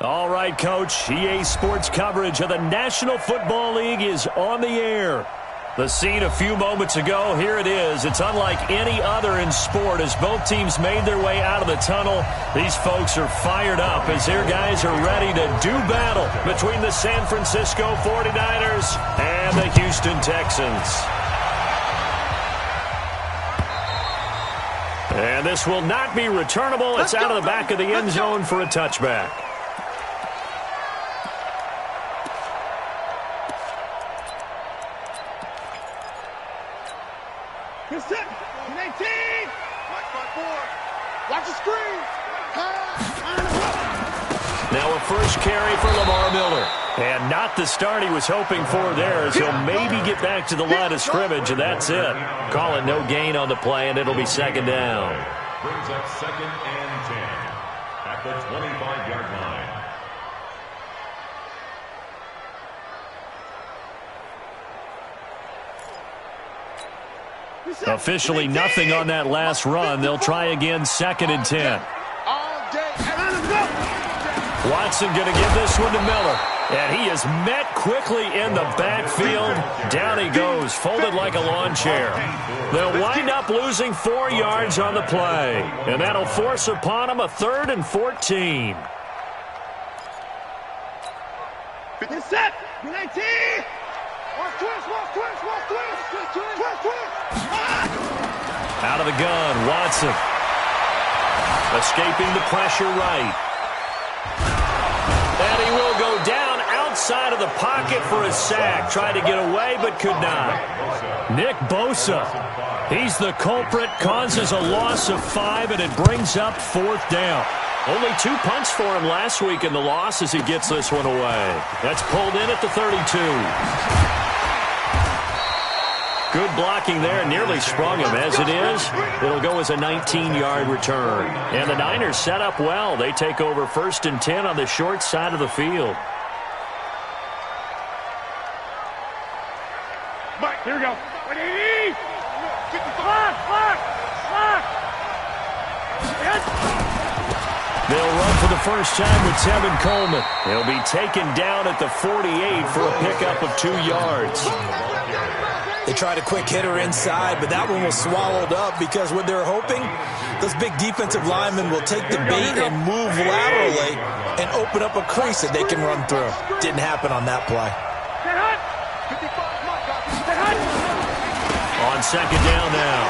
All right, Coach. EA Sports coverage of the National Football League is on the air. The scene a few moments ago, here it is. It's unlike any other in sport as both teams made their way out of the tunnel. These folks are fired up as their guys are ready to do battle between the San Francisco 49ers and the Houston Texans. And this will not be returnable. It's out of the back of the end zone for a touchback. Good set. 18. Watch the screen. Now a first carry for Lamar Miller. And not the start he was hoping for there, as he'll maybe get back to the line of scrimmage, and that's it. Call it no gain on the play, and it'll be second down. Brings up 2nd and 10 at the 25-yard line. Officially nothing on that last run. They'll try again, 2nd and 10. Watson going to give this one to Miller. And he is met quickly in the backfield. Down he goes, folded like a lawn chair. They'll wind up losing 4 yards on the play. And that'll force upon them a 3rd and 14. Get set. 19. Watch twist. Out of the gun, Watson. Escaping the pressure right. And he will go down outside of the pocket for a sack. Tried to get away, but could not. Nick Bosa. He's the culprit, causes a loss of 5, and it brings up 4th down. Only 2 punts for him last week in the loss as he gets this one away. That's pulled in at the 32. Good blocking there, nearly sprung him. As it is, it'll go as a 19-yard return. And the Niners set up well. They take over 1st and 10 on the short side of the field. Mike, here we go. 55. They'll run for the first time with Tevin Coleman. He'll be taken down at the 48 for a pickup of 2 yards. They tried a quick hitter inside, but that one was swallowed up because what they're hoping, those big defensive linemen will take the bait and move laterally and open up a crease that they can run through. Didn't happen on that play. On 2nd down now,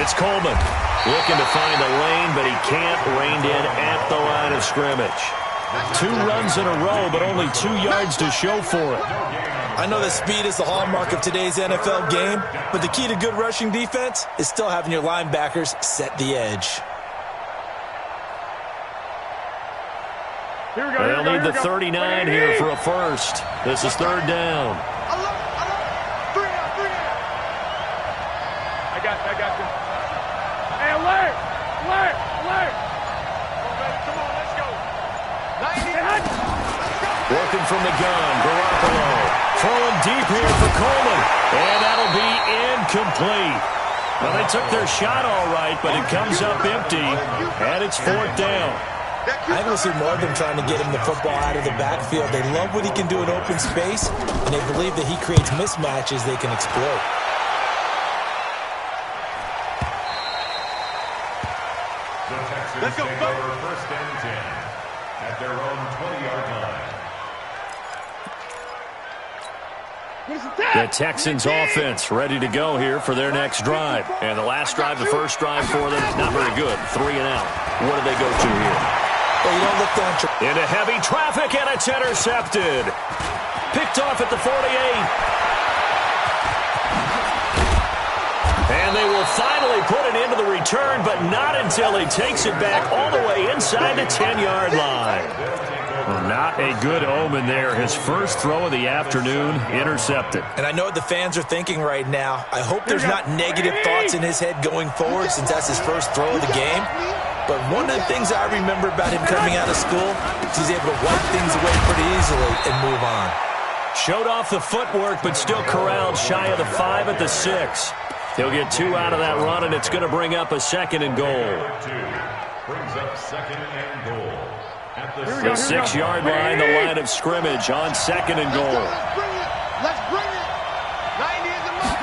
it's Coleman. Looking to find a lane, but he can't. Reined in at the line of scrimmage. 2 runs in a row, but only 2 yards to show for it. I know that speed is the hallmark of today's NFL game, but the key to good rushing defense is still having your linebackers set the edge. They'll need the 39 here for a first. This is 3rd down. I got you. Hey, alert! Come on, let's go. 90. Working from the gun, Garoppolo. Throwing deep here for Coleman. And that'll be incomplete. Well, they took their shot all right, but it comes up empty. And it's 4th down. I will see more of them trying to get him the football out of the backfield. They love what he can do in open space, and they believe that he creates mismatches they can exploit. Let's go. 1st and 10 at their own 20-yard line. The Texans offense ready to go here for their next drive. And the last drive, the first drive for them, not very good. 3 and out. What do they go to here? Well, you don't look down. Into heavy traffic, and it's intercepted. Picked off at the 48. And they will finally put it into the return, but not until he takes it back all the way inside the 10-yard line. Well, not a good omen there. His first throw of the afternoon, intercepted. And I know what the fans are thinking right now. I hope there's not negative thoughts in his head going forward since that's his first throw of the game. But one of the things I remember about him coming out of school is he's able to wipe things away pretty easily and move on. Showed off the footwork, but still corralled shy of the 5 at the 6. He'll get 2 out of that run, and it's going to bring up a 2nd and goal. Brings up 2nd and goal The 6-yard line, the line of scrimmage on 2nd and goal. Let's bring it. 90 is the mark.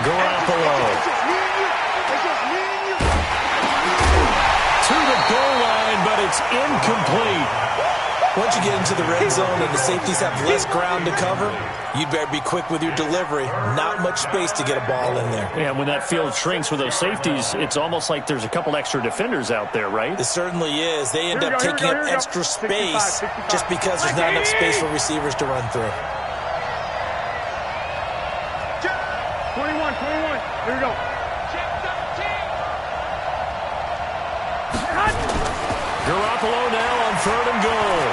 Garoppolo. To the goal line, but it's incomplete. Once you get into the red zone and the safeties have less ground to cover, you'd better be quick with your delivery. Not much space to get a ball in there. Yeah, when that field shrinks with those safeties, it's almost like there's a couple extra defenders out there, right? It certainly is. They end up taking up extra space just because there's not enough space for receivers to run through. 21. Here we go. Garoppolo now on 3rd and goal.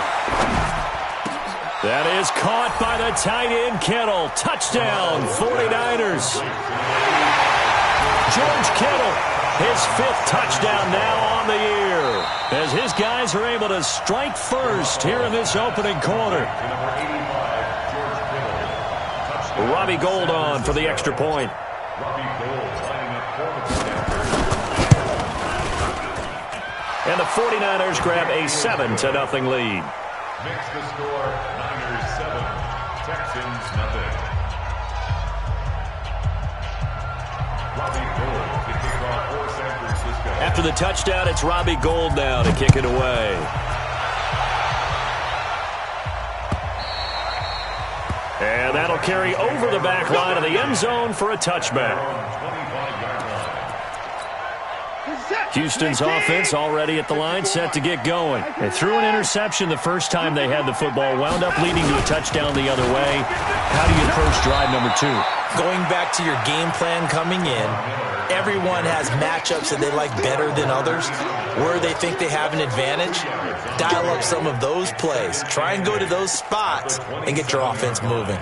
That is caught by the tight end, Kittle. Touchdown, 49ers. George Kittle, his 5th touchdown now on the year, as his guys are able to strike first here in this opening quarter. Robbie Gould on for the extra point. And the 49ers grab a 7-0 lead. Makes the score Niners 7, Texans nothing. Robbie Gould to kick off for San Francisco. After the touchdown, it's Robbie Gould now to kick it away. And that'll carry over the back line of the end zone for a touchback. Houston's offense already at the line, set to get going. They threw an interception the first time they had the football, wound up leading to a touchdown the other way. How do you approach drive number 2? Going back to your game plan coming in, everyone has matchups that they like better than others. Where they think they have an advantage, dial up some of those plays. Try and go to those spots and get your offense moving.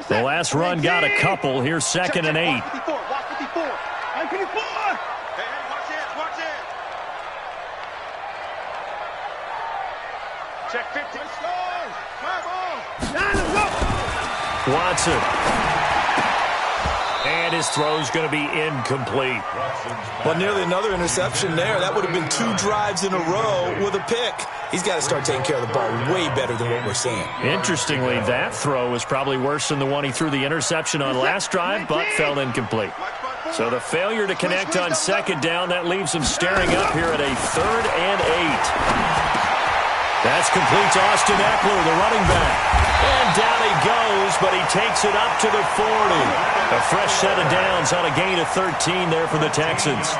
The last run got a couple. Here's 2nd and 8. Check 50. Watson. And his throw's going to be incomplete. Well, nearly another interception there. That would have been 2 drives in a row with a pick. He's got to start taking care of the ball way better than what we're seeing. Interestingly, that throw was probably worse than the one he threw the interception on last drive, but fell incomplete. So the failure to connect on 2nd down, that leaves him staring up here at a 3rd and 8. That's complete to Austin Eckler, the running back. And down he goes, but he takes it up to the 40. A fresh set of downs on a gain of 13 there for the Texans.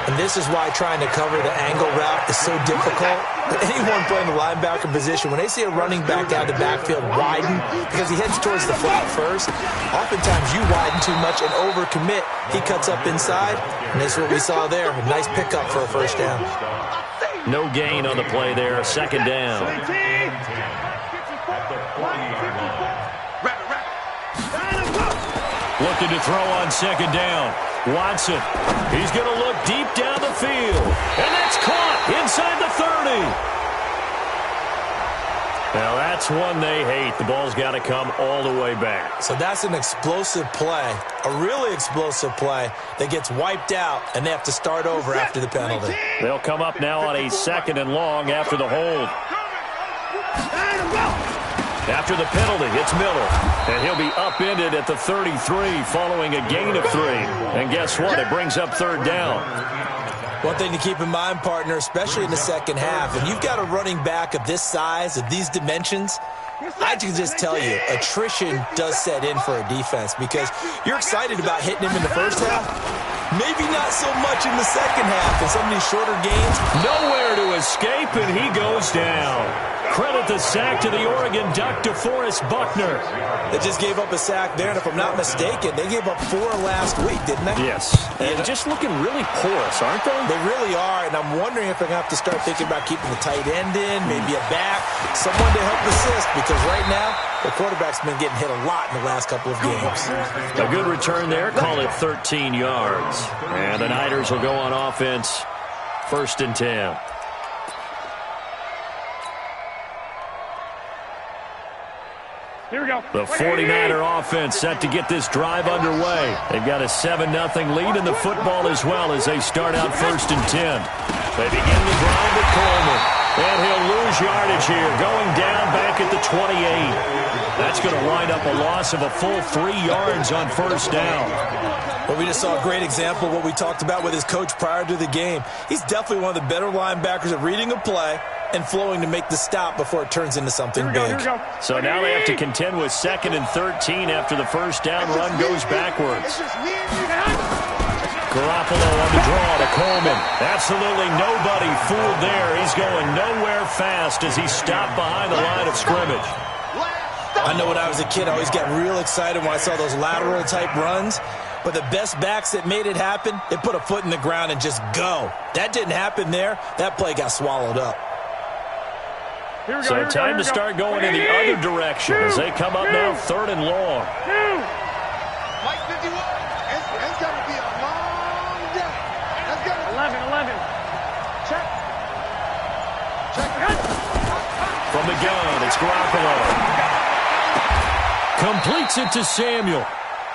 And this is why trying to cover the angle route is so difficult. Anyone playing the linebacker position, when they see a running back out of the backfield widen, because he heads towards the flat first, oftentimes you widen too much and overcommit. He cuts up inside, and this is what we saw there. A nice pickup for a first down. No gain on the play there, 2nd down. Looking to throw on 2nd down. Watson, he's going to look deep down the field. And that's caught inside the 30. Now that's one they hate. The ball's got to come all the way back. So that's an explosive play, a really explosive play that gets wiped out, and they have to start over after the penalty. They'll come up now on a 2nd and long after the hold. After the penalty, it's Miller. And he'll be upended at the 33 following a gain of 3. And guess what? It brings up 3rd down. One thing to keep in mind, partner, especially in the second half, and you've got a running back of this size, of these dimensions, I can just tell you, attrition does set in for a defense because you're excited about hitting him in the first half. Maybe not so much in the second half in some of these shorter games. Nowhere to escape, and he goes down. Credit the sack to the Oregon Duck, DeForest Buckner. They just gave up a sack there, and if I'm not mistaken, they gave up 4 last week, didn't they? Yes. And just looking really porous, aren't they? They really are, and I'm wondering if they're going to have to start thinking about keeping the tight end in, maybe a back, someone to help assist, because right now, the quarterback's been getting hit a lot in the last couple of games. A good return there, call it 13 yards. And the Niners will go on offense, 1st and 10. Here we go. The 49er offense set to get this drive underway. They've got a 7-0 lead in the football as well as they start out 1st and 10. They begin the drive with Coleman. And he'll lose yardage here, going down back at the 28. That's going to wind up a loss of a full 3 yards on 1st down. Well, we just saw a great example of what we talked about with his coach prior to the game. He's definitely one of the better linebackers at reading a play and flowing to make the stop before it turns into something big. So now they have to contend with 2nd and 13 after the 1st down run goes backwards. Garoppolo on the draw to Coleman. Absolutely nobody fooled there. He's going nowhere fast as he's stopped behind the line of scrimmage. I know when I was a kid, I always got real excited when I saw those lateral type runs. But the best backs that made it happen, they put a foot in the ground and just go. That didn't happen there. That play got swallowed up. So time to start going in the other direction as they come up now 3rd and long. Mike 51. It's going to be a long day. Let's go. 11. Check. From the gun, it's Garoppolo. Completes it to Samuel.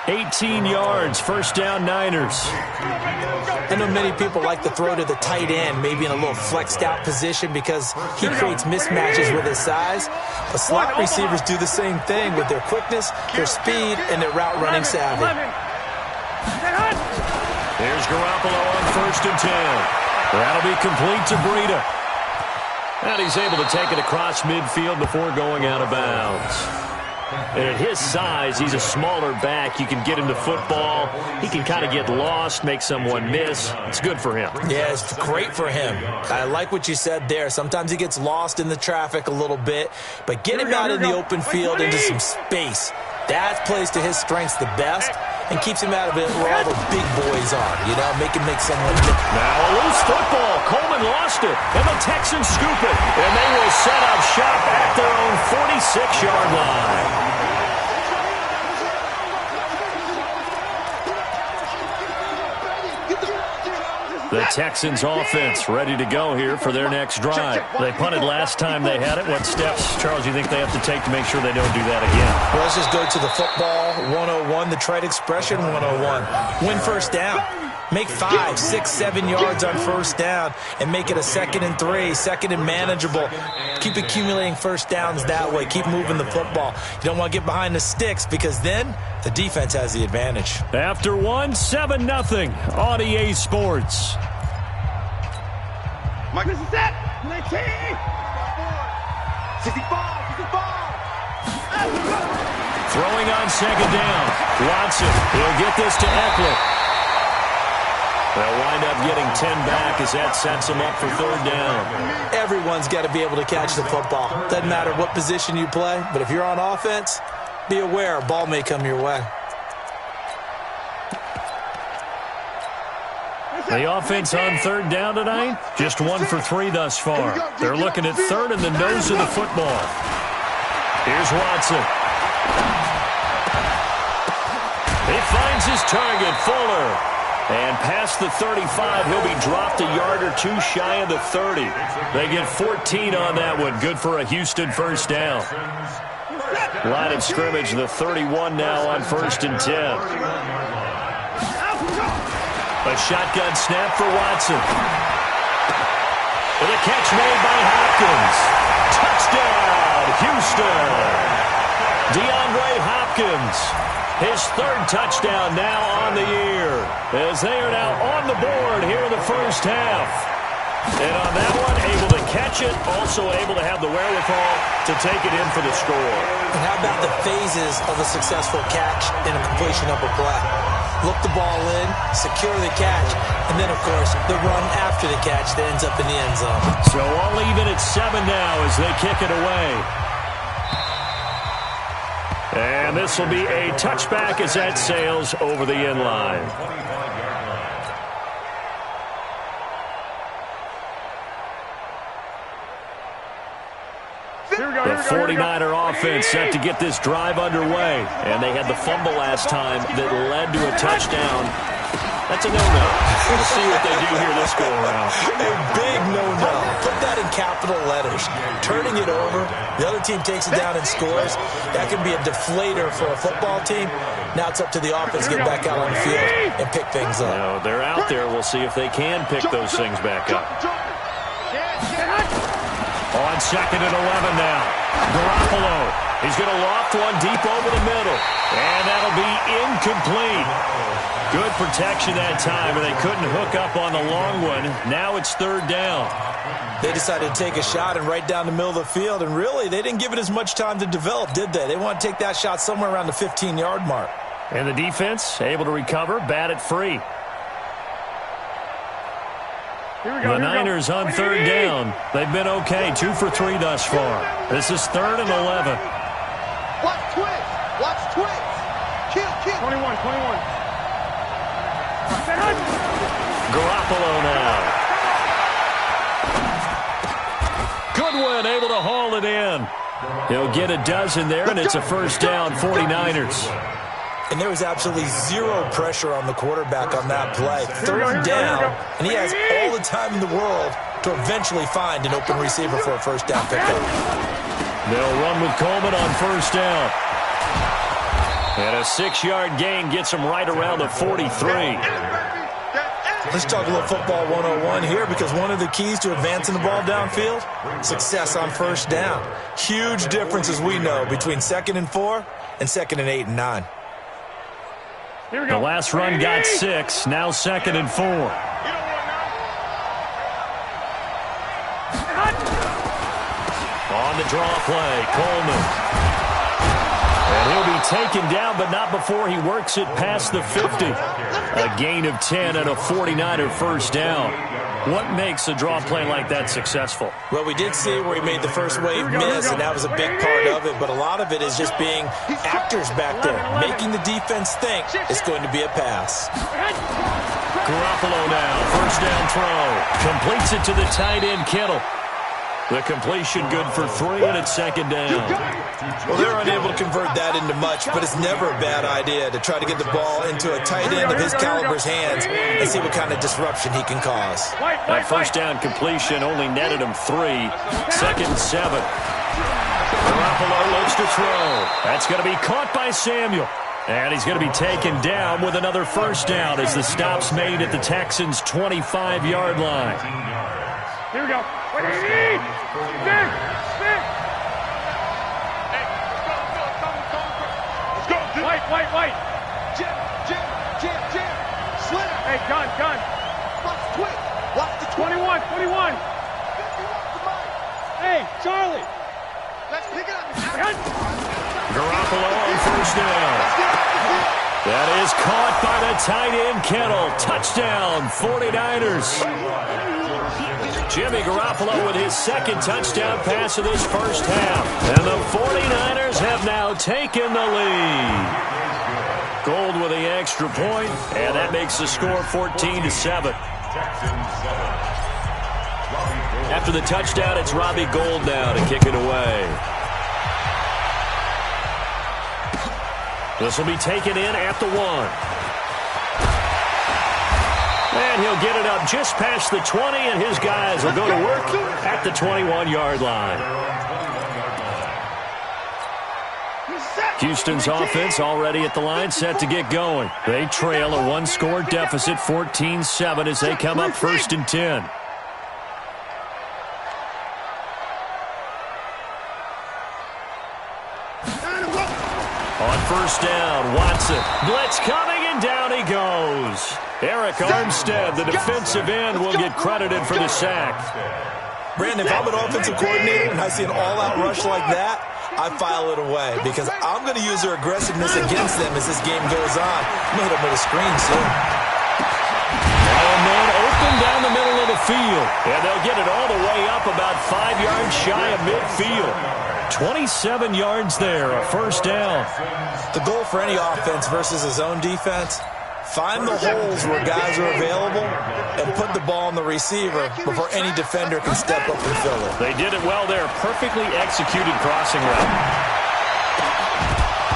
18 yards, 1st down Niners. I know many people like to throw to the tight end, maybe in a little flexed out position because he creates mismatches with his size. But slot receivers do the same thing with their quickness, their speed, and their route running savvy. There's Garoppolo on 1st and 10. That'll be complete to Breida. And he's able to take it across midfield before going out of bounds. And at his size, he's a smaller back. You can get him to football. He can kind of get lost, make someone miss. It's good for him. Yeah, it's great for him. I like what you said there. Sometimes he gets lost in the traffic a little bit. But get him out in the open field into some space. That plays to his strengths the best and keeps him out of it where all the big boys are. You know, make him make someone miss. Now a loose football. Coleman lost it. And the Texans scoop it. And they will set up shop at their own 46-yard line. The Texans offense ready to go here for their next drive. They punted last time they had it. What steps, Charles, do you think they have to take to make sure they don't do that again? Well, let's just go to the football 101, the trite expression 101. Win 1st down. Make 5, 6, 7 yards on 1st down and make it a 2nd and 3, 2nd and manageable. Keep accumulating 1st downs that way. Keep moving the football. You don't want to get behind the sticks because then the defense has the advantage. After 7-0 on EA Sports. Mike, this is set. 19. 65. Throwing on 2nd down. Watson, he'll get this to Eckler. They'll wind up getting 10 back as that sets them up for 3rd down. Everyone's got to be able to catch the football. Doesn't matter what position you play, but if you're on offense, be aware a ball may come your way. The offense on 3rd down tonight, just 1 for 3 thus far. They're looking at 3rd and the nose of the football. Here's Watson. He finds his target, Fuller. And past the 35, he'll be dropped a yard or 2 shy of the 30. They get 14 on that one. Good for a Houston 1st down. Line of scrimmage, the 31 now on 1st and 10. A shotgun snap for Watson. And a catch made by Hopkins. Touchdown, Houston. DeAndre Hopkins. His 3rd touchdown now on the year. As they are now on the board here in the 1st half. And on that one, able to catch it, also able to have the wherewithal to take it in for the score. And how about the phases of a successful catch and a completion of a play? Look the ball in, secure the catch, and then, of course, the run after the catch that ends up in the end zone. So all even at 7 now as they kick it away. And this will be a touchback as that sails over the end line. The 49er offense set to get this drive underway. And they had the fumble last time that led to a touchdown. That's a no-no. We'll see what they do here this go-around. A big no-no. Put that in capital letters. Turning it over, the other team takes it down and scores. That can be a deflator for a football team. Now it's up to the offense to get back out on the field and pick things up. No, they're out there. We'll see if they can pick those things back up. On 2nd and 11 now. Garoppolo. He's going to loft one deep over the middle. And that'll be incomplete. Good protection that time, and they couldn't hook up on the long one. Now it's 3rd down. They decided to take a shot and right down the middle of the field, and really, they didn't give it as much time to develop, did they? They want to take that shot somewhere around the 15-yard mark. And the defense able to recover, bat it free. The Niners on 3rd down. They've been okay, 2 for 3 thus far. This is 3rd and 11. Watch twist. Watch twist. Kill. 21. Garoppolo now. Goodwin able to haul it in. He'll get a dozen there, and it's a 1st down, 49ers. And there was absolutely zero pressure on the quarterback on that play. 3rd down, and he has all the time in the world to eventually find an open receiver for a 1st down pickup. They'll run with Coleman on 1st down. And a 6-yard gain gets him right around the 43. Let's talk a little football 101 here, because one of the keys to advancing the ball downfield, success on 1st down. Huge difference, as we know, between 2nd and 4 and 2nd and 8 and 9. The last run got 6, now 2nd and 4. On the draw play, Coleman. And he'll be taken down, but not before he works it past the 50. A gain of 10 and a 49er 1st down. What makes a draw play like that successful? Well, we did see where he made the first wave miss, and that was a big part of it. But a lot of it is just being actors back there, making the defense think it's going to be a pass. Garoppolo now, 1st down throw. Completes it to the tight end, Kittle. The completion good for 3, and it's 2nd down. Well, they're unable to convert that into much, but it's never a bad idea to try to get the ball into a tight end of his caliber's hands and see what kind of disruption he can cause. That 1st down completion only netted him 3. 2nd and 7. Garoppolo looks to throw. That's going to be caught by Samuel. And he's going to be taken down with another 1st down as the stop's made at the Texans' 25-yard line. Here we go. Stick. Hey, let's go. White. Jim. Slam. Hey, gun. Watch quick. Watch the 21. Hey, Charlie. Let's pick it up. Garoppolo on 1st down. That is caught by the tight end, Kittle. Touchdown, 49ers. Jimmy Garoppolo with his 2nd touchdown pass of this 1st half. And the 49ers have now taken the lead. Gold with the extra point, and that makes the score 14-7. After the touchdown, it's Robbie Gould now to kick it away. This will be taken in at the 1. And he'll get it up just past the 20, and his guys will go to work at the 21-yard line. Houston's offense already at the line, set to get going. They trail a 1-score deficit, 14-7, as they come up 1st and 10. On 1st down, Watson. Blitz coming, and down he goes. Eric Armstead, the defensive end, will get credited for the sack. Brandon, if I'm an offensive coordinator and I see an all-out rush like that, I file it away because I'm going to use their aggressiveness against them as this game goes on. I'm going to hit them with a screen soon. And then open down the middle of the field. And they'll get it all the way up about 5 yards shy of midfield. 27 yards there, a 1st down. The goal for any offense versus a zone defense, find the holes where guys are available and put the ball on the receiver before any defender can step up and fill it. They did it well there. Perfectly executed crossing route.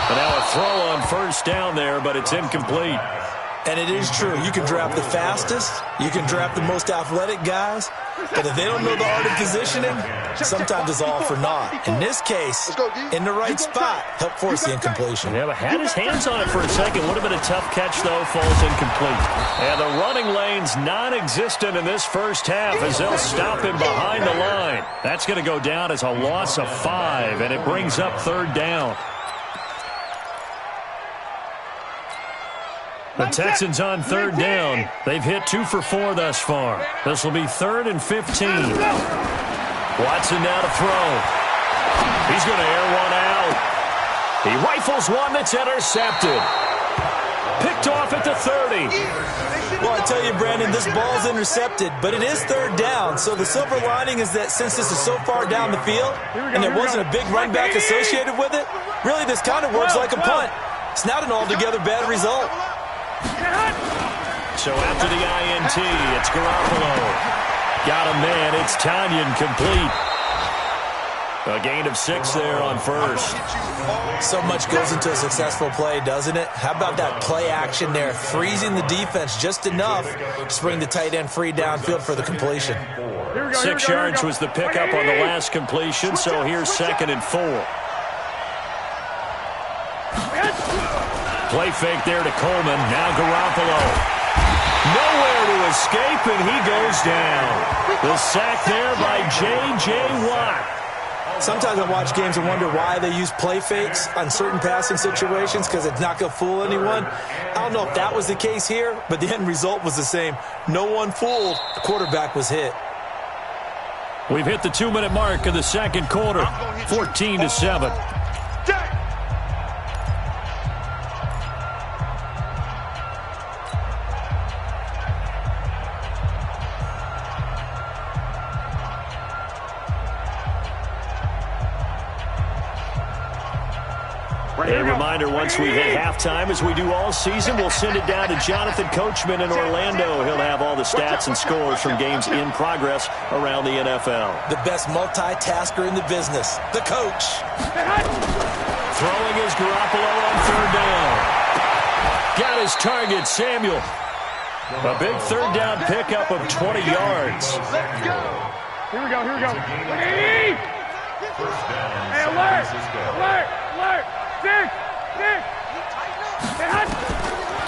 And now a throw on 1st down there, but it's incomplete. And it is true. You can draft the fastest. You can draft the most athletic guys. But if they don't know the art of positioning, sometimes it's all for naught. In this case, in the right spot, help force the incompletion. Yeah, but had his hands on it for a second. Would have been a tough catch, though. Falls incomplete. And the running lane's non-existent in this first half as they'll stop him behind the line. That's going to go down as a loss of 5, and it brings up 3rd down. The Texans on 3rd down. They've hit 2 for 4 thus far. This will be 3rd and 15. Watson now to throw. He's going to air one out. He rifles one that's intercepted. Picked off at the 30. Well, I tell you, Brandon, this ball's intercepted, but it is 3rd down. So the silver lining is that since this is so far down the field and there wasn't a big run back associated with it, really this kind of works like a punt. It's not an altogether bad result. So after the INT, it's Garoppolo. Got a man. It's Tanyan complete. A gain of 6 there on first. So much goes into a successful play, doesn't it? How about that play action there? Freezing the defense just enough to bring the tight end free downfield for the completion. 6 yards was the pickup on the last completion, so here's 2nd and 4. Play fake there to Coleman. Now Garoppolo. Nowhere to escape, and he goes down. The sack there by J.J. Watt. Sometimes I watch games and wonder why they use play fakes on certain passing situations because it's not going to fool anyone. I don't know if that was the case here, but the end result was the same. No one fooled. The quarterback was hit. We've hit the 2-minute mark of the second quarter. 14-7. A reminder, once we hit halftime, as we do all season, we'll send it down to Jonathan Coachman in Orlando. He'll have all the stats and scores from games in progress around the NFL. The best multitasker in the business, the coach. Throwing is Garoppolo on 3rd down. Got his target, Samuel. A big 3rd down pickup of 20 yards. Here we go, here we go. Hey, alert, alert, alert. 6.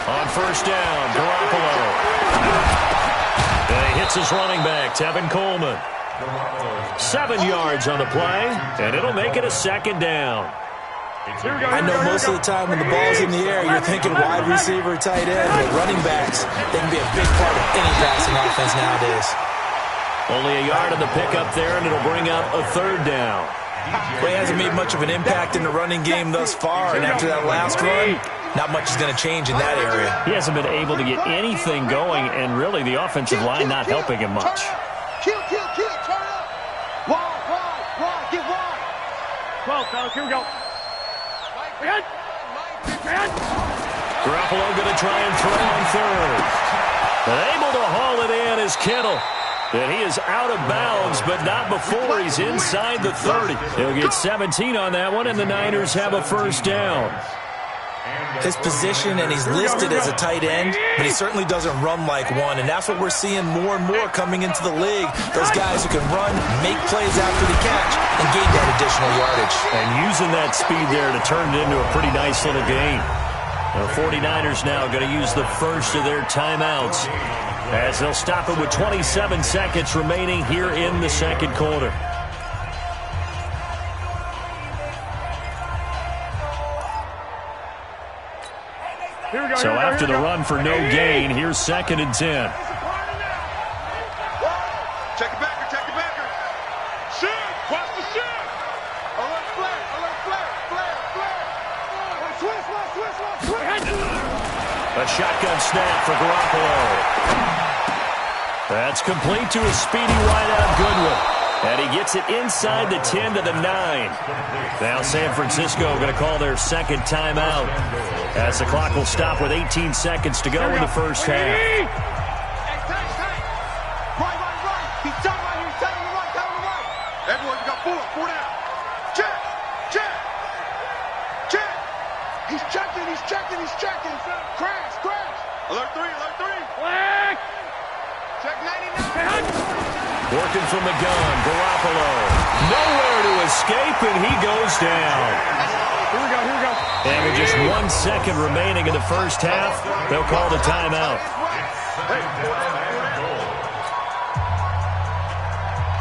On 1st down, Garoppolo. And he hits his running back, Tevin Coleman. 7 yards on the play, and it'll make it a 2nd down. I know most of the time when the ball's in the air, you're thinking wide receiver, tight end, but running backs, they can be a big part of any passing offense nowadays. Only a yard on the pickup there, and it'll bring up a 3rd down. Well, he hasn't made much of an impact in the running game thus far, and after that last run, not much is going to change in that area. He hasn't been able to get anything going, and really the offensive line not helping him much. Kill, turn up. Wide, get wide. 12, fellas, here we go. Garoppolo going to try and throw on 3rd. But able to haul it in is Kittle. And he is out of bounds, but not before he's inside the 30. He'll get 17 on that one, and the Niners have a 1st down. His position, and he's listed as a tight end, but he certainly doesn't run like one, and that's what we're seeing more and more coming into the league. Those guys who can run, make plays after the catch, and gain that additional yardage. And using that speed there to turn it into a pretty nice little gain. The 49ers now going to use the first of their timeouts, as they'll stop it with 27 seconds remaining here in the second quarter. So after the run for no gain, here's 2nd and 10. Check it backer. Shoot, watch the shoot. Alert flare. A shotgun snap for Garoppolo. That's complete to a speedy wideout Goodwin. And he gets it inside the 10 to the 9. Now San Francisco going to call their 2nd timeout, as the clock will stop with 18 seconds to go in the first half. Right. He's done right here. He's telling him right. Everyone, you got 4 down. Check. He's checking. Crash. Alert 3. Working from the gun, Garoppolo. Nowhere to escape, and he goes down. Here we go, here we go. And with just 1 second remaining in the first half, they'll call the timeout.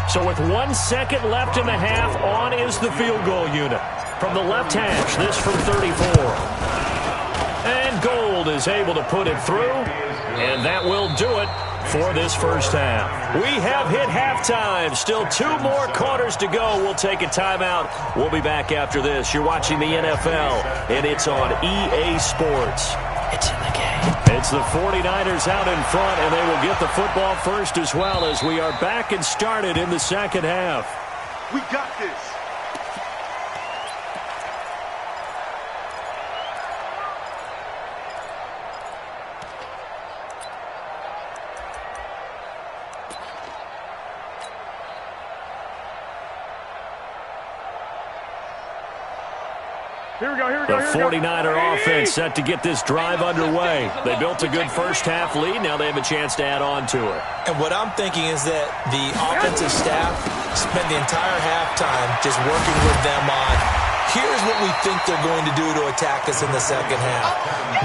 So with 1 second left in the half, on is the field goal unit. From the left hash, this from 34. And Gold is able to put it through, and that will do it for this first half. We have hit halftime. Still 2 more quarters to go. We'll take a timeout. We'll be back after this. You're watching the NFL, and it's on EA Sports. It's in the game. It's the 49ers out in front, and they will get the football first as well as we are back and started in the second half. We got this. Here we go, here we go, The 49er offense set to get this drive underway. They built a good first half lead. Now they have a chance to add on to it. And what I'm thinking is that the offensive staff spent the entire halftime just working with them on, here's what we think they're going to do to attack us in the second half.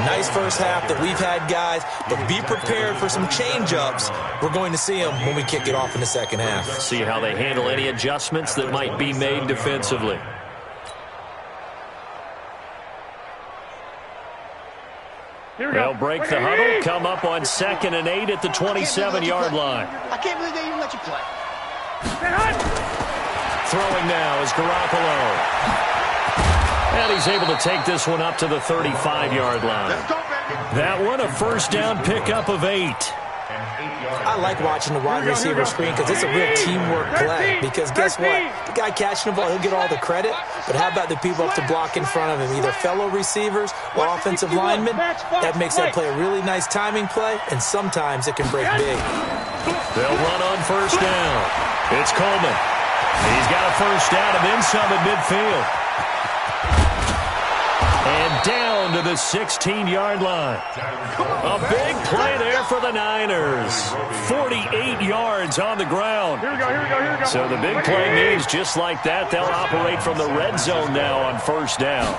Nice first half that we've had, guys, but be prepared for some change-ups. We're going to see them when we kick it off in the second half. See how they handle any adjustments that might be made defensively. They'll break the huddle, come up on 2nd and 8 at the 27-yard line. I can't believe they even let you play. Throwing now is Garoppolo. And he's able to take this one up to the 35-yard line. Let's go, baby. That one a first down pickup of 8. I like watching the wide receiver screen because it's a real teamwork play. Because guess what? The guy catching the ball, he'll get all the credit. But how about the people up to block in front of him? Either fellow receivers or offensive linemen. That makes that play a really nice timing play, and sometimes it can break big. They'll run on first down. It's Coleman. He's got a first down and then some at midfield. And down to the 16-yard line. A big play there for the Niners. 48 yards on the ground. Here we go, here we go, here we go. So the big play means just like that, they'll operate from the red zone now on first down.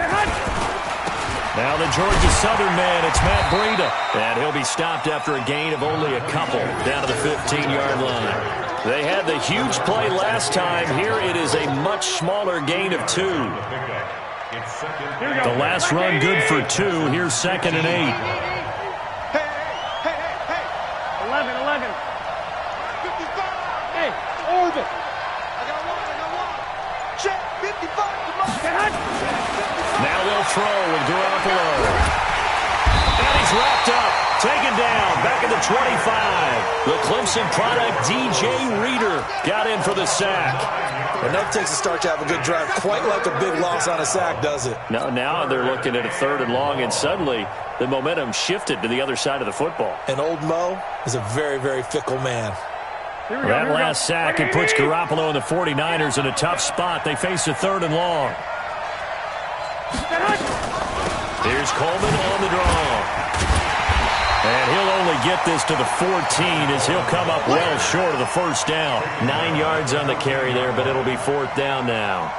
Now the Georgia Southern man, it's Matt Breida. And he'll be stopped after a gain of only a couple down to the 15-yard line. They had the huge play last time. Here it is a much smaller gain of 2. The last run good for 2. Here's 2nd and 8. Hey. 11, 11. 55. Hey, orbit. I got one. Check, 55. Come on. Now they'll throw with Garoppolo. And he's wrapped up. Taken down. Back at the 25. The Clemson product, DJ Reader, got in for the sack. Enough takes a start to have a good drive. Quite like a big loss on a sack, does it? No, now they're looking at a 3rd and long, and suddenly the momentum shifted to the other side of the football. And old Mo is a very, very fickle man. That last sack, it puts Garoppolo and the 49ers in a tough spot. They face a 3rd and long. Here's Coleman on the draw. And he'll only get this to the 14 as he'll come up well short of the first down. 9 yards on the carry there, but it'll be 4th down now.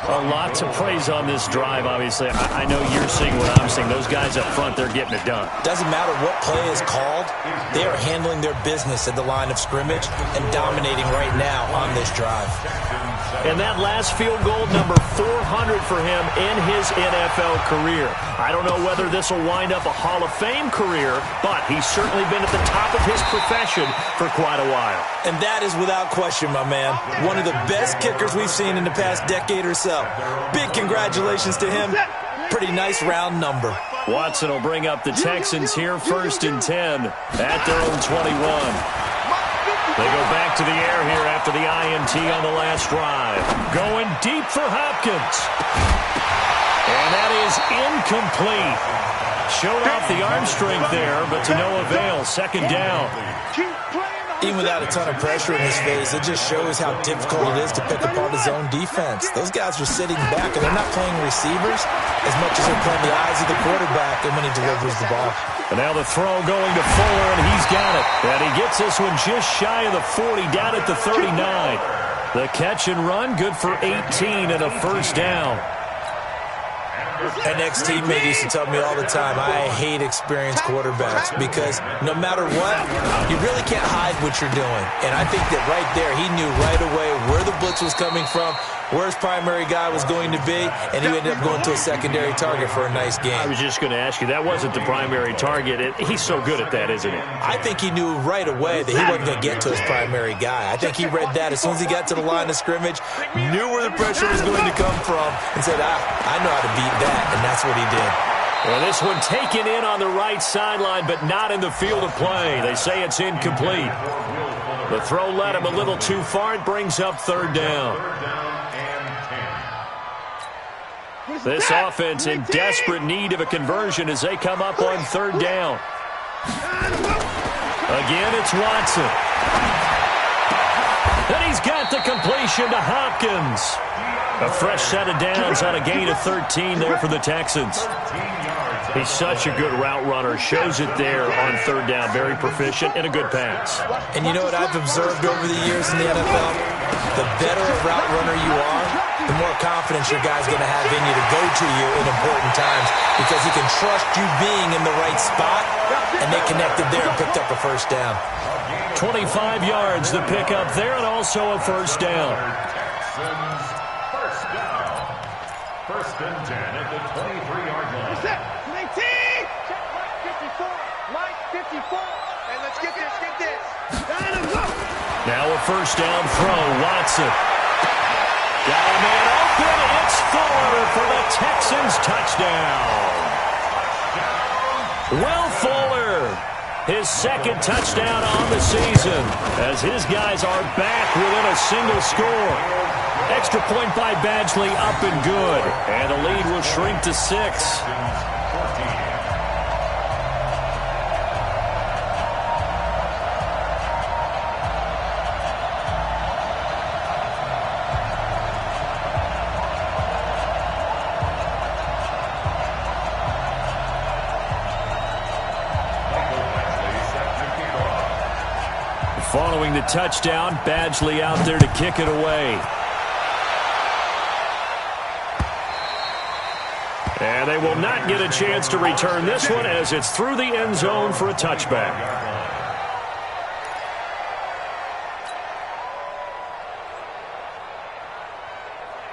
A lot to praise on this drive, obviously. I know you're seeing what I'm seeing. Those guys up front, they're getting it done. Doesn't matter what play is called. They are handling their business at the line of scrimmage and dominating right now on this drive. And that last field goal, number 400 for him in his NFL career. I don't know whether this will wind up a Hall of Fame career, but he's certainly been at the top of his profession for quite a while. And that is without question, my man. One of the best kickers we've seen in the past decade or so. Big congratulations to him. Pretty nice round number. Watson will bring up the Texans here, 1st and 10 at their own 21. They go back to the air here after the INT on the last drive. Going deep for Hopkins. And that is incomplete. Showed off the arm strength there, but to no avail. 2nd down. Keep playing the Even without a ton of pressure in his face, it just shows how difficult it is to pick apart his own defense. Those guys are sitting back, and they're not playing receivers as much as they're playing the eyes of the quarterback and when he delivers the ball. And now the throw going to Fuller, and he's got it. And he gets this one just shy of the 40, down at the 39. The catch and run, good for 18 and a first down. An ex-teammate used to tell me all the time, I hate experienced quarterbacks because no matter what, you really can't hide what you're doing. And I think that right there, he knew right away where the blitz was coming from, where his primary guy was going to be, and he ended up going to a secondary target for a nice game. I was just going to ask you, that wasn't the primary target. He's so good at that, isn't he? I think he knew right away that he wasn't going to get to his primary guy. I think he read that as soon as he got to the line of scrimmage, knew where the pressure was going to come from, and said, I know how to beat that, and that's what he did. Well, this one taken in on the right sideline, but not in the field of play. They say it's incomplete. The throw led him a little too far. It brings up third down. This offense in desperate need of a conversion as they come up on third down. Again, it's Watson. And he's got the completion to Hopkins. A fresh set of downs on a gain of 13 there for the Texans. He's such a good route runner. Shows it there on third down. Very proficient and a good pass. And you know what I've observed over the years in the NFL? The better a route runner you are, the more confidence your guy's going to have in you to go to you in important times because he can trust you being in the right spot, and they connected there and picked up a first down. 25 yards to pick up there and also a first down. First and 10 at the 23-yard line. Check, 19! Check, Mike 54. Mike 54. And let's get this. Now a first down throw. Watson. Got a man open. It's Fuller for the Texans touchdown. Will Fuller, his second touchdown on the season as his guys are back within a single score. Extra point by Badgley, up and good. And the lead will shrink to 6. Following the touchdown, Badgley out there to kick it away. And they will not get a chance to return this one as it's through the end zone for a touchback.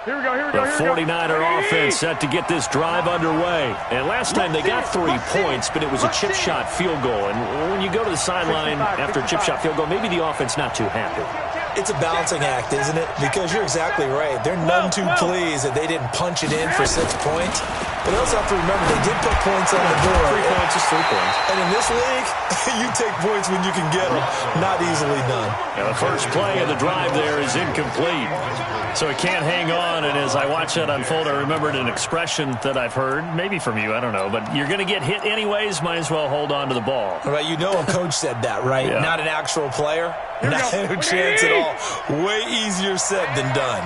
The 49er offense set to get this drive underway. And last time they got 3 points, but it was a chip shot field goal. And when you go to the sideline after a chip shot field goal, maybe the offense not too happy. It's a balancing act, isn't it? Because you're exactly right. They're none too pleased that they didn't punch it in for 6 points. But they also have to remember they did put points on the board. 3 points is 3 points. And in this league, you take points when you can get them. Not easily done. Now the first play of the drive there is incomplete. So it can't hang on. And as I watch that unfold, I remembered an expression that I've heard, maybe from you, I don't know. But you're going to get hit anyways, might as well hold on to the ball. All right, you know a coach said that, right? Yeah. Not an actual player. Not a chance at all. Way easier said than done.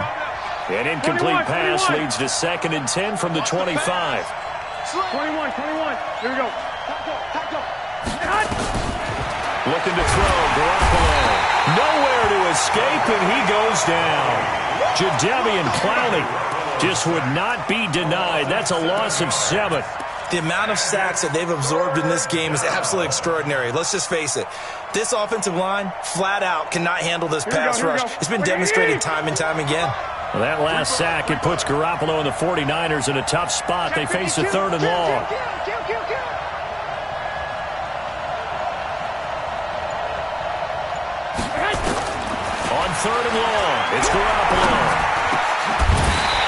An incomplete pass leads to 2nd and 10 from the 25. 21. Here we go. Looking to throw. Garoppolo. Nowhere to escape, and he goes down. Jadeveon Clowney just would not be denied. That's a loss of 7. The amount of sacks that they've absorbed in this game is absolutely extraordinary. Let's just face it. This offensive line, flat out, cannot handle this pass rush. It's been demonstrated time and time again. Well, that last sack, it puts Garoppolo and the 49ers in a tough spot. They face a 3rd and long. On 3rd and long, it's Garoppolo.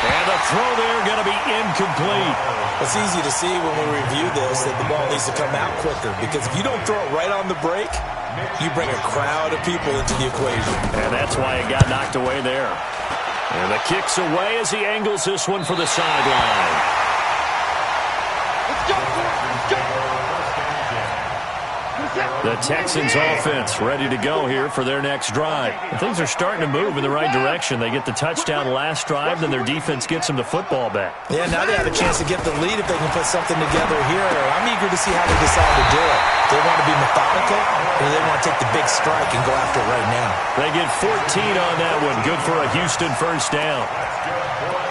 And the throw there going to be incomplete. It's easy to see when we review this that the ball needs to come out quicker because if you don't throw it right on the break, you bring a crowd of people into the equation. And that's why it got knocked away there. And the kick's away as he angles this one for the sideline. Let's go. The Texans offense ready to go here for their next drive. And things are starting to move in the right direction. They get the touchdown last drive, then their defense gets them the football back. Yeah, now they have a chance to get the lead if they can put something together here. I'm eager to see how they decide to do it. Do they want to be methodical, or do they want to take the big strike and go after it right now? They get 14 on that one. Good for a Houston first down.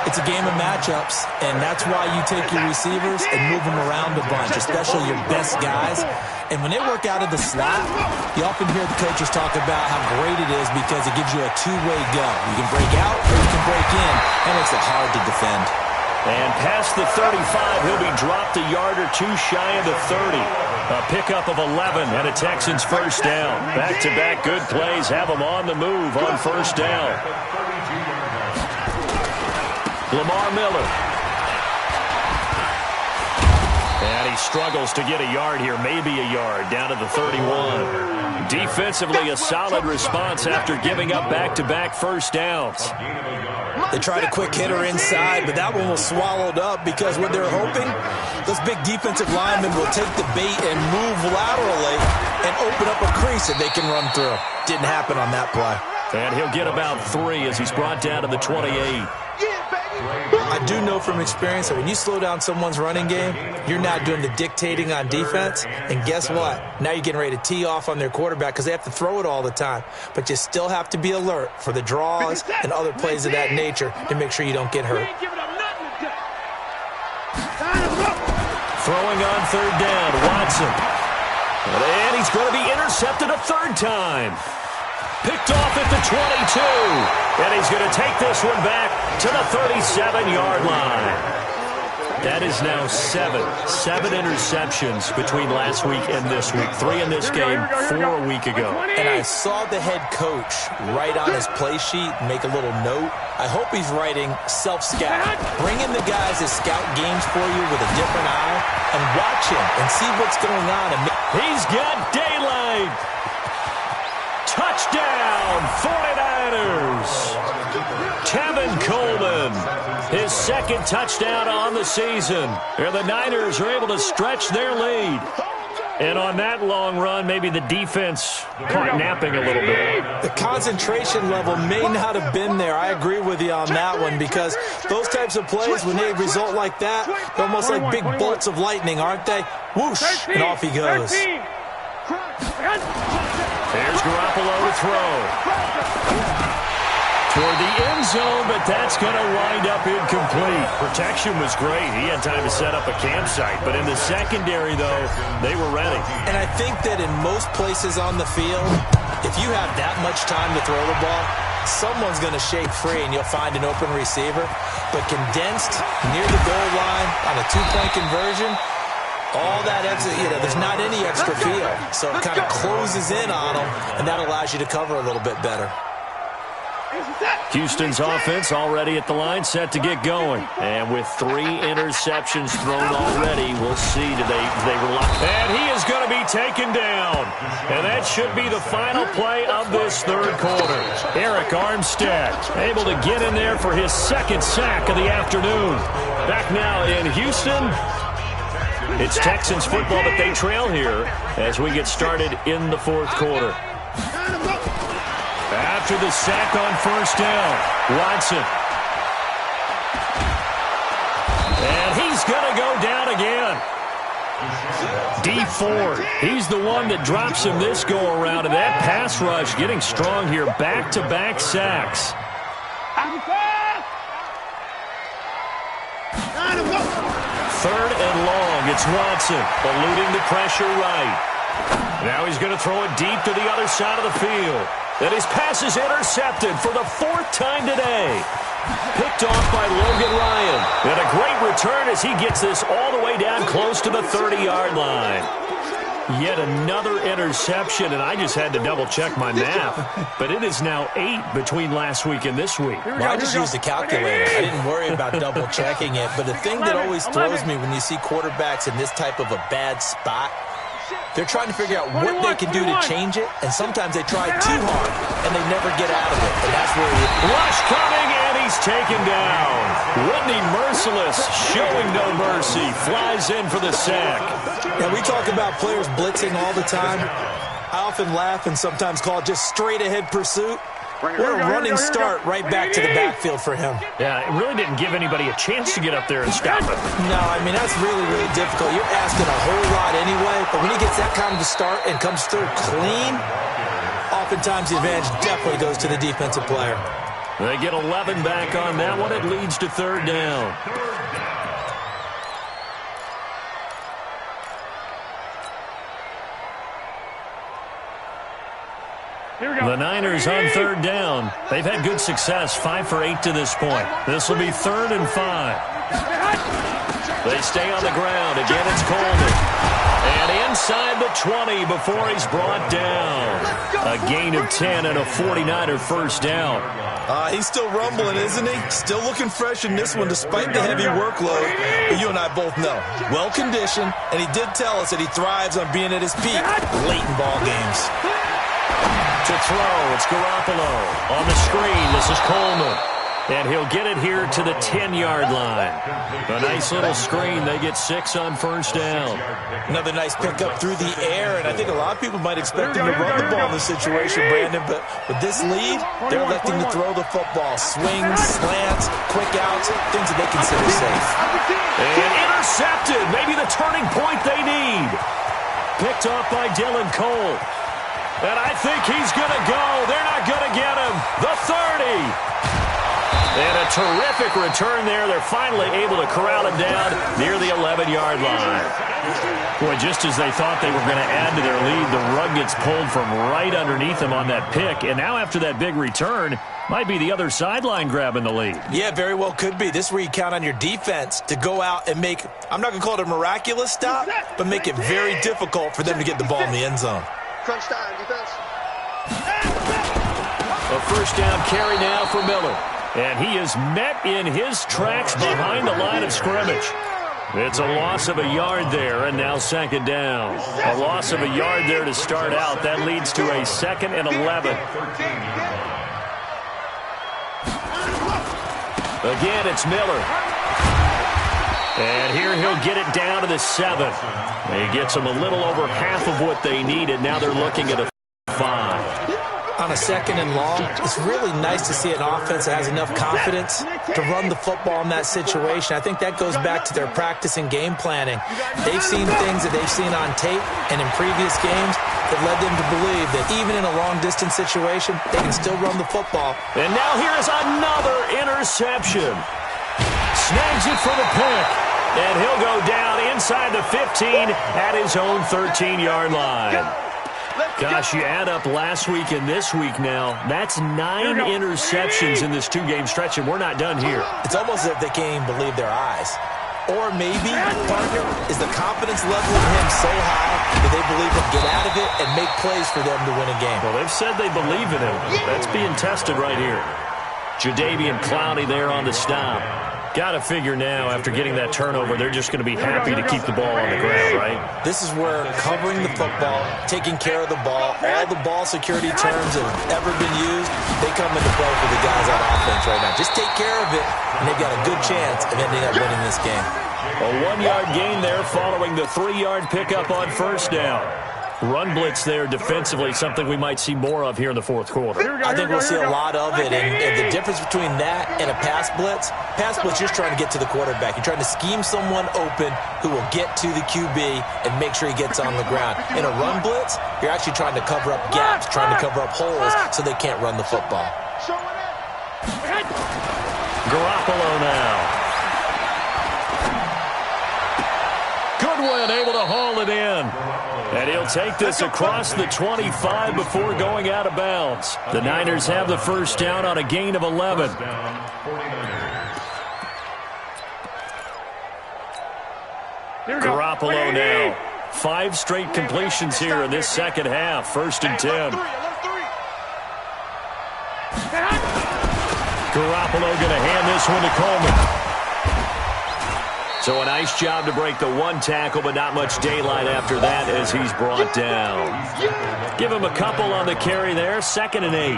It's a game of matchups, and that's why you take your receivers and move them around a bunch, especially your best guys. And when they work out of the slot, you often hear the coaches talk about how great it is because it gives you a two-way go. You can break out or you can break in. That makes it hard to defend. And past the 35, he'll be dropped a yard or two shy of the 30. A pickup of 11 and a Texans first down. Back-to-back good plays have them on the move on first down. Lamar Miller. And he struggles to get a yard here, maybe a yard, down to the 31. Defensively, a solid response after giving up back-to-back first downs. They tried a quick hitter inside, but that one was swallowed up because what they're hoping, those big defensive linemen will take the bait and move laterally and open up a crease that they can run through. Didn't happen on that play. And he'll get about 3 as he's brought down to the 28. I do know from experience that when you slow down someone's running game, you're now doing the dictating on defense. And guess what? Now you're getting ready to tee off on their quarterback because they have to throw it all the time. But you still have to be alert for the draws and other plays of that nature to make sure you don't get hurt. Throwing on third down, Watson. And he's going to be intercepted a third time. Picked off at the 22. And he's going to take this one back to the 37-yard line. That is now 7 interceptions between last week and this week. 3 in this game, 4 a week ago. And I saw the head coach write on his play sheet, make a little note. I hope he's writing self-scout. Bring in the guys that scout games for you with a different eye and watch him and see what's going on. He's got daylight. Touchdown, 49ers. Tevin Coleman, his second touchdown on the season. And the Niners are able to stretch their lead. And on that long run, maybe the defense caught napping a little bit. The concentration level may not have been there. I agree with you on that one because those types of plays, when they result like that, they're almost like big bolts of lightning, aren't they? Whoosh, and off he goes. There's Garoppolo to throw. Toward the end zone, but that's going to wind up incomplete. Protection was great. He had time to set up a campsite. But in the secondary, though, they were ready. And I think that in most places on the field, if you have that much time to throw the ball, someone's going to shake free and you'll find an open receiver. But condensed near the goal line on a two-point conversion, all that extra, there's not any extra field. So it kind of closes in on them, and that allows you to cover a little bit better. Houston's offense already at the line, set to get going. And with 3 interceptions thrown already, we'll see do they rely. And he is going to be taken down. And that should be the final play of this third quarter. Eric Armstead able to get in there for his second sack of the afternoon. Back now in Houston. It's Texans football, but they trail here as we get started in the fourth quarter. After the sack on first down, Watson. And he's going to go down again. D Ford, he's the one that drops him this go-around, and that pass rush getting strong here. Back-to-back sacks. Third and long, it's Watson, eluding the pressure right. Now he's going to throw it deep to the other side of the field. And his pass is intercepted for the 4th time today. Picked off by Logan Ryan. And a great return as he gets this all the way down close to the 30-yard line. Yet another interception, and I just had to double-check my math. But it is now 8 between last week and this week. Well, I just used a calculator. I didn't worry about double-checking it. But the thing that always throws me when you see quarterbacks in this type of a bad spot, they're trying to figure out what they can do to change it, and sometimes they try too hard, and they never get out of it. And that's where rush coming, and he's taken down. Whitney merciless, showing no mercy, flies in for the sack. And we talk about players blitzing all the time. I often laugh and sometimes call it just straight-ahead pursuit. What a running start right back to the backfield for him. Yeah, it really didn't give anybody a chance to get up there and stop him. No, I mean, that's really, really difficult. You're asking a whole lot anyway, but when he gets that kind of a start and comes through clean, oftentimes the advantage definitely goes to the defensive player. They get 11 back on that one. It leads to third down. The Niners on third down. They've had good success, 5 for 8 to this point. This will be 3rd and 5. They stay on the ground. Again, it's Coleman. And inside the 20 before he's brought down. A gain of 10 and a 49er first down. He's still rumbling, isn't he? Still looking fresh in this one despite the heavy workload. But you and I both know, well-conditioned, and he did tell us that he thrives on being at his peak late in ball games. To throw, it's Garoppolo. On the screen, this is Coleman. And he'll get it here to the 10-yard line. A nice little screen. They get 6 on first down. Another nice pickup through the air, and I think a lot of people might expect him to run the ball in this situation, Brandon, but with this lead, they're electing to throw the football. Swings, slants, quick outs, things that they consider safe. And intercepted. Maybe the turning point they need. Picked off by Dylan Cole. And I think he's going to go. They're not going to get him. The 30. And a terrific return there. They're finally able to corral him down near the 11-yard line. Boy, just as they thought they were going to add to their lead, the rug gets pulled from right underneath them on that pick. And now after that big return, might be the other sideline grabbing the lead. Yeah, very well could be. This is where you count on your defense to go out and make, I'm not going to call it a miraculous stop, but make it very difficult for them to get the ball in the end zone. Crunch time, defense. A first down carry now for Miller. And he is met in his tracks behind the line of scrimmage. It's a loss of a yard there, and now second down. A loss of a yard there to start out. That leads to a 2nd and 11. Again, it's Miller. And here he'll get it down to the 7. He gets them a little over half of what they needed. Now they're looking at a 5. On a 2nd and long, it's really nice to see an offense that has enough confidence to run the football in that situation. I think that goes back to their practice and game planning. They've seen things that they've seen on tape and in previous games that led them to believe that even in a long-distance situation, they can still run the football. And now here's another interception. Snags it for the pick. And he'll go down inside the 15 at his own 13-yard line. Gosh, you add up last week and this week now, that's 9 interceptions in this 2-game stretch, and we're not done here. It's almost as if they can't even believe their eyes. Or maybe, partner, is the confidence level in him so high that they believe he'll get out of it and make plays for them to win a game. Well, they've said they believe in him. That's being tested right here. Jadeveon Clowney there on the stop. Got to figure now, after getting that turnover, they're just going to be happy to keep the ball on the ground, right? This is where covering the football, taking care of the ball, all the ball security terms that have ever been used, they come into play for the guys on offense right now. Just take care of it, and they've got a good chance of ending up winning this game. A 1-yard gain there following the 3-yard pickup on first down. Run blitz there defensively, something we might see more of here in the fourth quarter. I think we'll see a lot of it, and the difference between that and a pass blitz, you're trying to get to the quarterback. You're trying to scheme someone open who will get to the QB and make sure he gets on the ground. In a run blitz, you're actually trying to cover up gaps, trying to cover up holes so they can't run the football. Garoppolo now. Goodwin able to haul it in. And he'll take this across the 25 before going out of bounds. The Niners have the first down on a gain of 11. Garoppolo now. 5 straight completions here in this second half. 1st and 10. Garoppolo going to hand this one to Coleman. So a nice job to break the one tackle, but not much daylight after that as he's brought down. Give him a couple on the carry there. 2nd and 8.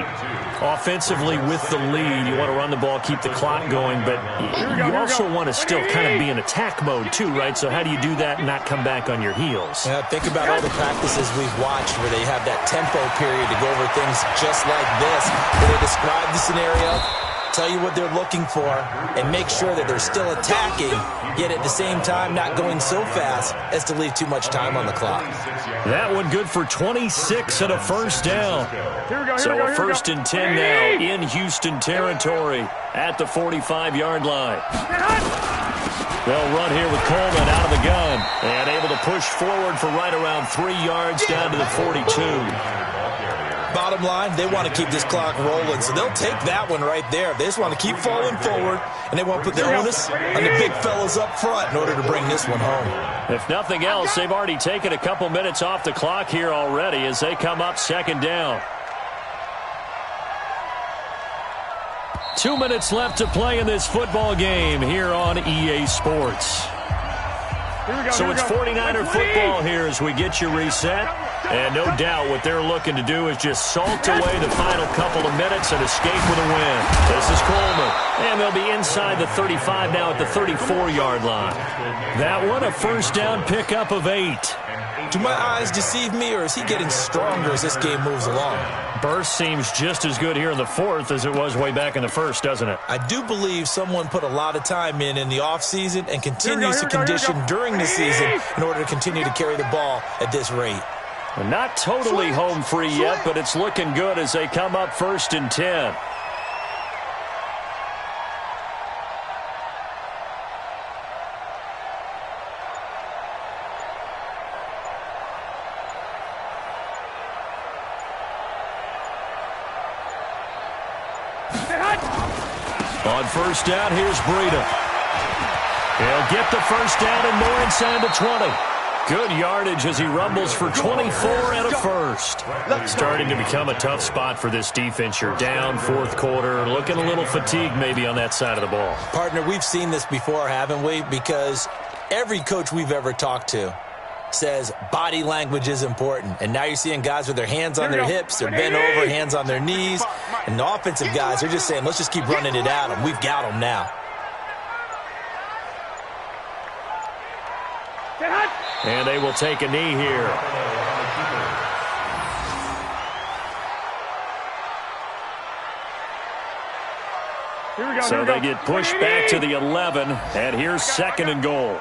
Offensively with the lead, you want to run the ball, keep the clock going, but you also want to still kind of be in attack mode too, right? So how do you do that and not come back on your heels? Yeah, think about all the practices we've watched where they have that tempo period to go over things just like this, where they describe the scenario, tell you what they're looking for, and make sure that they're still attacking, yet at the same time not going so fast as to leave too much time on the clock. That one good for 26 and a first down. So a 1st and 10 now in Houston territory at the 45-yard line. They'll run here with Coleman out of the gun and able to push forward for right around 3 yards down to the 42. Bottom line, they want to keep this clock rolling, so they'll take that one right there. They just want to keep falling forward, and they want to put the onus on the big fellas up front in order to bring this one home. If nothing else, they've already taken a couple minutes off the clock here already as they come up 2nd down. 2 minutes left to play in this football game here on EA Sports. So it's 49er football here as we get you reset. And no doubt what they're looking to do is just salt away the final couple of minutes and escape with a win. This is Coleman. And they'll be inside the 35 now at the 34-yard line. That one a 1st down pickup of 8. Do my eyes deceive me, or is he getting stronger as this game moves along? Burst seems just as good here in the 4th as it was way back in the 1st, doesn't it? I do believe someone put a lot of time in the offseason and continues to condition during the season in order to continue to carry the ball at this rate. Not totally home free yet, but it's looking good as they come up 1st and 10. On 1st down, here's Breida. He'll get the 1st down and more inside the 20. Good yardage as he rumbles for 24 and a 1st. Starting to become a tough spot for this defense. You're down 4th quarter, looking a little fatigued maybe on that side of the ball. Partner, we've seen this before, haven't we? Because every coach we've ever talked to says body language is important. And now you're seeing guys with their hands on their hips, they're bent over, hands on their knees. And the offensive guys are just saying, let's just keep running it at them. We've got them now. And they will take a knee here. So they get pushed back to the 11, and here's 2nd and goal.